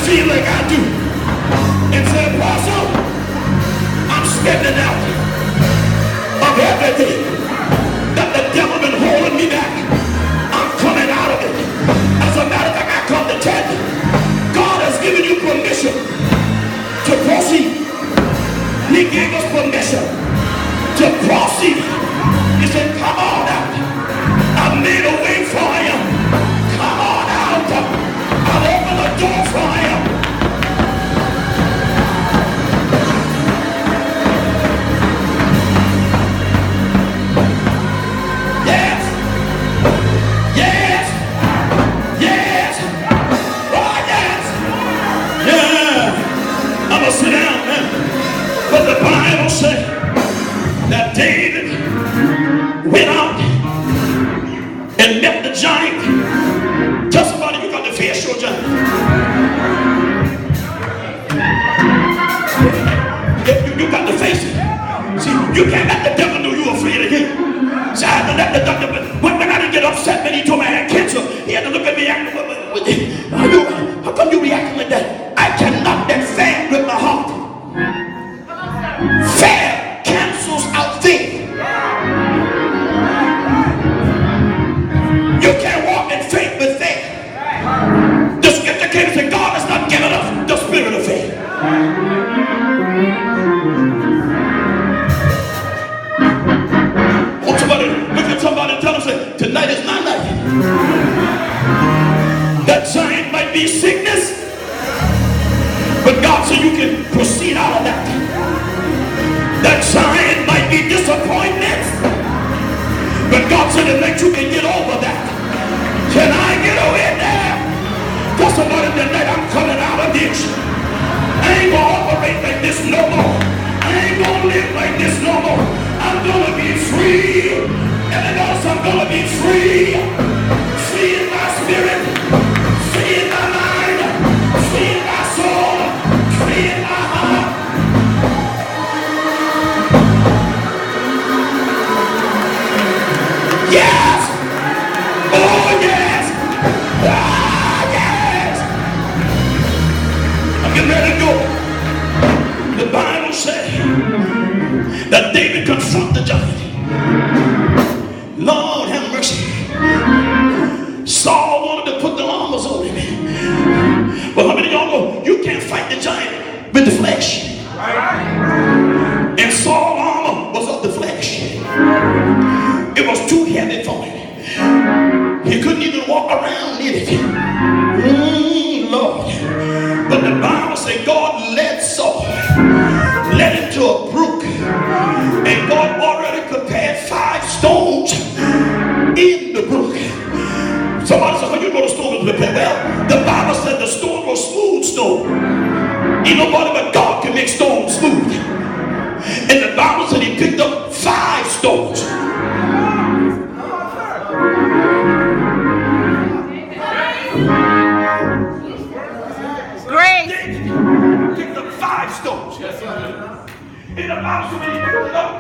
to you like I do and say, Apostle, I'm stepping out of everything that the devil been holding me back. I'm coming out of it. As a matter of fact, I come to tell you, God has given you permission to proceed. He gave us permission to proceed. He said, come on out. I made a way for you. Come on out. I'll open the door for you. Yes. Yes. Yes. Oh, yes. Yeah. I'm going to sit down, man. But the Bible said that David went out and met the giant. Tell somebody you got to face your giant. You got to face it. See, you can't let the devil know you're afraid of him. See, I had to let the devil, when I didn't get upset when he told me I had cancer, he had to look at me and how come you reacting like that? I cannot be fair with my heart. Fair cancels out faith. You can't walk in faith with faith. The scripture came and said God has not given us the spirit of faith. Want somebody look at somebody and tell them, say, tonight is my night. That giant might be sickness, but God said you can proceed out of that. That giant might be disappointment, but God said that you can get over that. Can I get over there? Tell somebody tonight, I'm coming out of this. I ain't gonna operate like this no more. I ain't gonna live like this no more. I'm gonna be free. Everybody else, I'm gonna be free. Free in my spirit, free in my mind, free in my soul, free in my heart. Yes! Oh, yes! Ah, yes! I'm getting ready to go. The Bible said that David confronted the giant. Lord have mercy. Saul wanted to put the armors on him. But how many of y'all know you can't fight the giant with the flesh? And Saul's armor was of the flesh. It was too heavy for him. He couldn't even walk around in it. Lord. But the Bible said God led Saul, led him to a brook, and God already prepared 5 stones in the brook. Somebody said, well, you know the stone was prepared. Well, the Bible said the stone was smooth stone. Ain't nobody but God can make stones smooth. And the Bible said he picked up 5 stones. Grace. Picked up 5 stones. And the Bible said when he picked it up,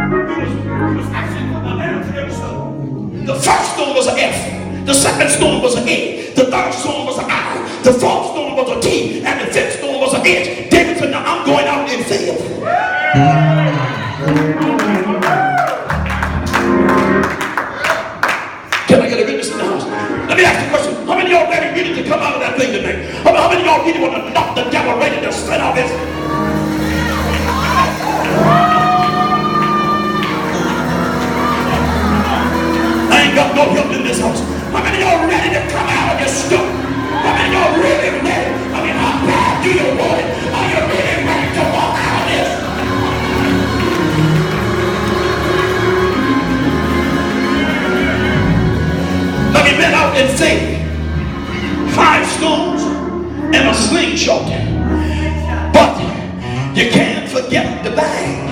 it was actually put an L to every stone. The first stone was an F. The second stone was an A. The third stone was an I. The fourth stone was a T. And the fifth stone was an H. David said, now I'm going out in faith. Can I get a witness in the house? Let me ask you a question. How many of y'all ready to come out of that thing tonight? How many of y'all really want to knock the devil ready to spin off his? I ain't got no help in this house. How many of y'all ready to come out of your stuff? How many of y'all really ready? I mean, how bad do you want it? Are you really ready to walk out of this? Let me been out in faith. 5 stones and a slingshot. But you can't forget the bag.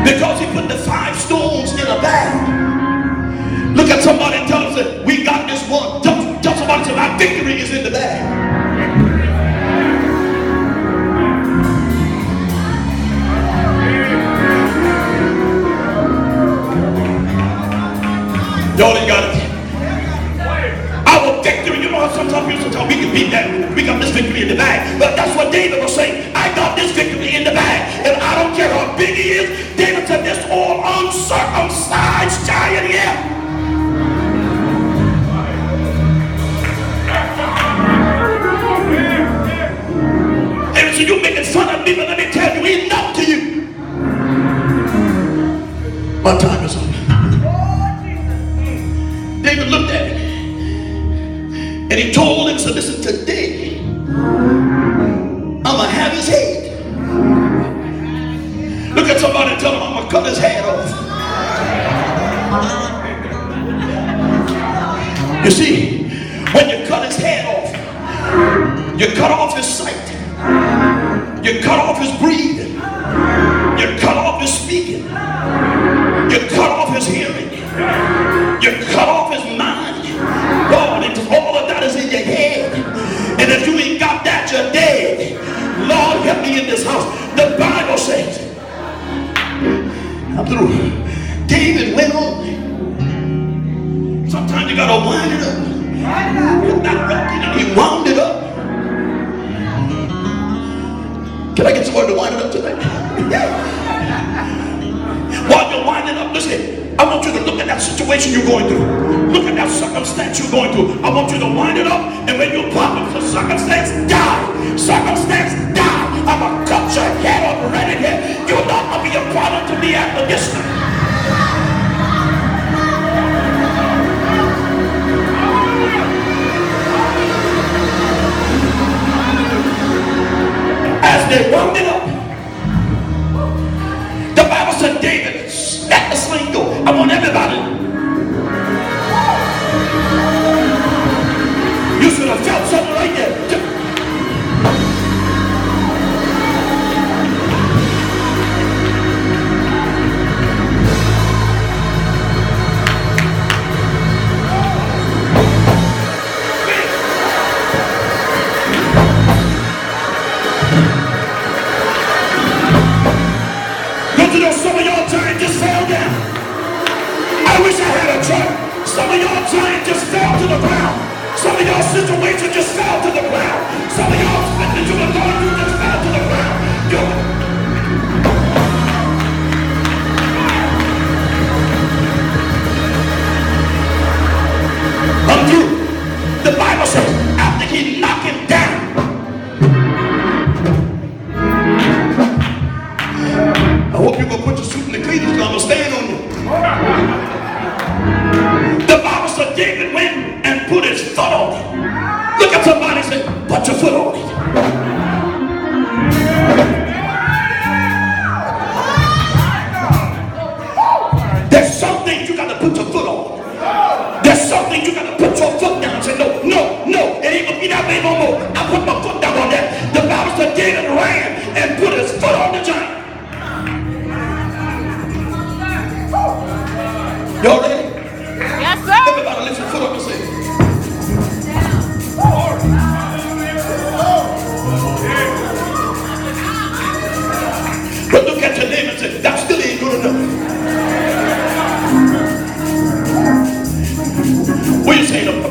Because he put the 5 stones in a bag. My time is up. David looked at him and he told him, so listen, today I'm going to have his head. Look at somebody and tell him I'm going to cut his head off. You see, when you cut his head off, you cut off his sight, you cut off his breathing, you cut off his speaking, you cut off his hearing, you cut off his mind. Lord, all of that is in your head. And if you ain't got that, you're dead. Lord, help me in this house. The Bible says, I'm through. David went on. Sometimes you gotta wind it up. He wound it up. Can I get somebody to wind it up tonight? While you're winding up, listen. I want you to look at that situation you're going through. Look at that circumstance you're going through. I want you to wind it up, and when you pop it, the circumstance die. Circumstance die. I'm going to cut your head off right in here. You're not going to be a problem to me after this time. As they wound it up, the Bible said David let the sling go. I want everybody. You should have felt something right there. Some of y'all giants just fell down. I wish I had a church. Some of y'all giants just fell to the ground. Some of y'all situations just fell to the ground. Some of y'all that you were going through just fell to the ground. I'm through. The Bible says after he knocked him down, I hope you're going to put your suit in the cleaners because I'm going to stand on you. The Bible said David went and put his foot on it. Look at somebody and say, put your foot on it. There's some things you got to put your foot on. There's some things you got to put your foot down and say, no, no, no, it ain't going to be that way no more. I put my foot down on that. The Bible said David ran and put his foot on the giant. Y'all ready? Yes, sir. Everybody lift your foot up and say, but look at your neighbor and say, that still ain't good enough. What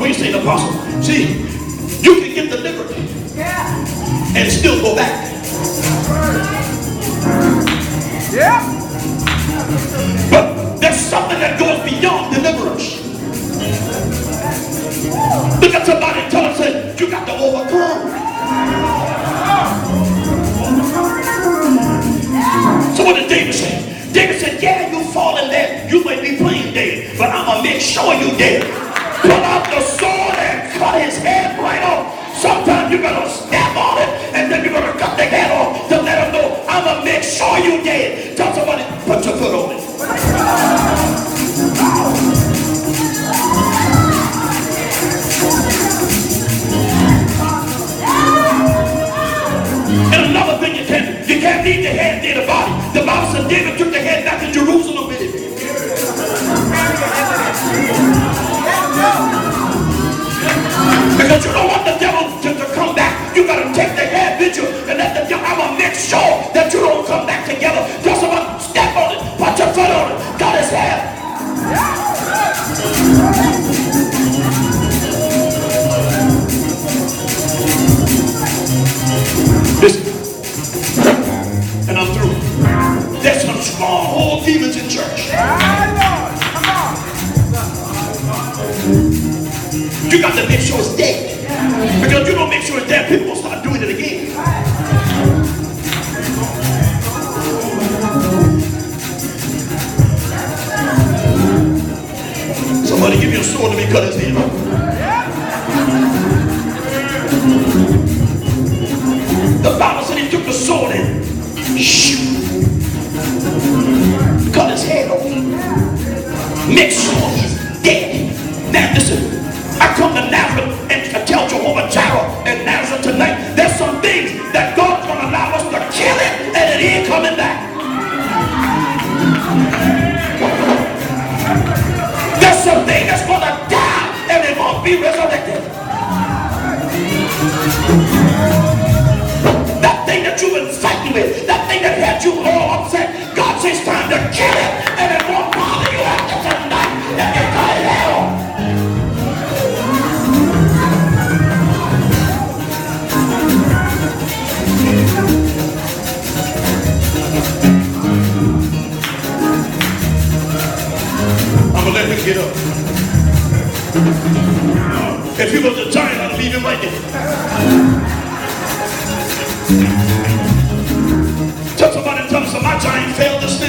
you saying, apostle? See, you can get delivered and still go back. Yeah. But there's something that goes beyond deliverance. Look at somebody and tell them, say, you got to overcome. So what did David say? David said, yeah, you falling there. You may be playing dead, but I'm going to make sure you dead. Pull out the sword and cut his head right off. Sometimes you're going to step on it, and then you're going to cut the head off to let him know, I'm going to make sure you dead. Tell somebody, put your foot on it. And another thing you can't leave the head near the body. The Bible said David took the head back to Jerusalem with him. Because you don't want the devil to come back. You got to take the head with you and let the devil, I'm going to make sure that you don't come back together. Tell somebody, step on it, put your foot on it, got his head. Listen, and I'm through. There's some stronghold demons in church. You got to make sure it's dead. Because if you don't make sure it's dead, people will start doing it again. make sure he's dead. Now listen, I come to Nazareth and to tell Jehovah Jireh and Nazareth tonight, there's some things that God's going to allow us to kill it and it ain't coming back. There's something that's going to die and it won't be resurrected. That thing that you've been fighting with, that thing that had you all upset, God says it's time to kill it and it won't bother you after tonight and you go to hell. I'm going to let him get up. If he was a giant, I'd leave him right there. Tell somebody, tell them, my giant failed this